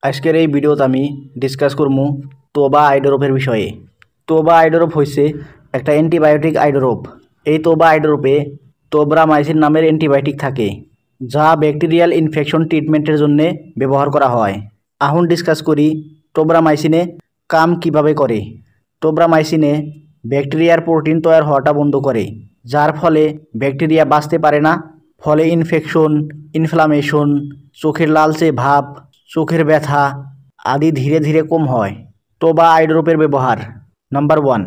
আজকের এই ভিডিওতে আমি ডিসকাস করবো তোবা আই ড্রপের বিষয়ে। তোবা আই ড্রপ হচ্ছে একটা অ্যান্টিবায়োটিক আই ড্রপ। এই তোবা আই ড্রপে তোব্রামাইসিন নামের অ্যান্টিবায়োটিক থাকে, যা ব্যাকটেরিয়াল ইনফেকশন ট্রিটমেন্টের জন্য ব্যবহার করা হয়। এখন ডিসকাস করি তোব্রামাইসিনে কাম কিভাবে করে। তোব্রামাইসিনে ব্যাকটেরিয়ার প্রোটিন তৈরি হওয়াটা বন্ধ করে, যার ফলে ব্যাকটেরিয়া বাঁচতে পারে না। ফলে ইনফেকশন, ইনফ্লামেশন, চোখের লালচে ভাব, চোখের ব্যথা আদি ধীরে ধীরে কম হয়। তোবা আই ড্রপের ব্যবহার: নাম্বার 1,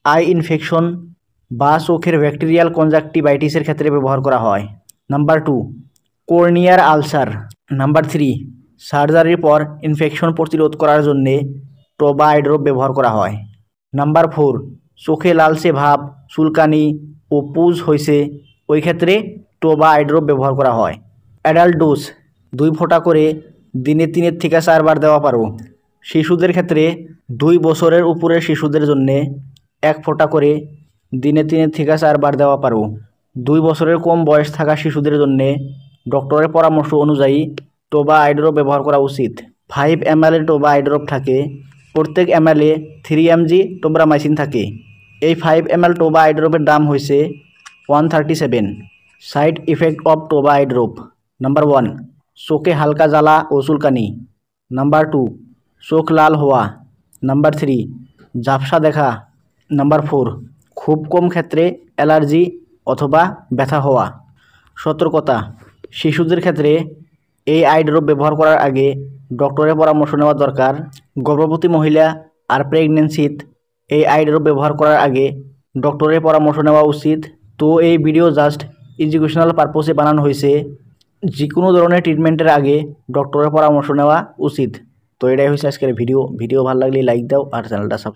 আই ইনফেকশন বা চোখের ব্যাকটেরিয়াল কনজাক্টিভাইটিসের ক্ষেত্রে ব্যবহার করা হয়। Number 2, কর্নিয়ার ulcer. নাম্বার 3, সার্জারির পর ইনফেকশন প্রতিরোধ করার জন্য তোবা আই ড্রপ ব্যবহার করা হয়। নাম্বার 4, চোখে লালচে ভাব, চুলকানি ও পুজ হয়েছে, ওই ক্ষেত্রে তোবা আই ড্রপ ব্যবহার করা হয়। অ্যাডাল্ট ডোজ 2 ফোঁটা করে দিনে 3 থেকে 4 বার দেওয়া পারো। শিশুদের ক্ষেত্রে 2 বছরের উপরের শিশুদের জন্য 1 ফোঁটা করে দিনে 3 থেকে 4 বার দেওয়া পারো। 2 বছরের কম বয়স থাকা শিশুদের জন্য ডক্টরের পরামর্শ অনুযায়ী তোবা আই ড্রপ ব্যবহার করা উচিত। 5 ml তোবা আই ড্রপ থাকে। প্রত্যেক ml 3 mg তোব্রামাইসিন থাকে। এই 5 ml তোবা আই ড্রপের দাম হয়েছে 137। সাইড ইফেক্ট অফ তোবা আই ড্রপ: নাম্বার 1, চোখে হালকা জ্বালা ও চুলকানি। নাম্বার 2, চোখ লাল হওয়া। নাম্বার 3, ঝাপসা দেখা। নাম্বার 4, খুব কম ক্ষেত্রে অ্যালার্জি অথবা ব্যথা হওয়া। সতর্কতা: শিশুদের ক্ষেত্রে এই আই ড্রপ ব্যবহার করার আগে ডক্টরের পরামর্শ নেওয়া দরকার। গর্ভবতী মহিলা আর প্রেগনেন্সিত এই আই ড্রপ ব্যবহার করার আগে ডক্টরের পরামর্শ নেওয়া উচিত। তো এই ভিডিও জাস্ট এডুকেশনাল পারপোসে বানানো হয়েছে। যে কোনো ধরনের ট্রিটমেন্টের আগে ডক্টরের পরামর্শ নেওয়া উচিত। তো এটাই হচ্ছে আজকের ভিডিও। ভালো লাগলে লাইক দাও আর চ্যানেলটা সাবস্ক্রাইব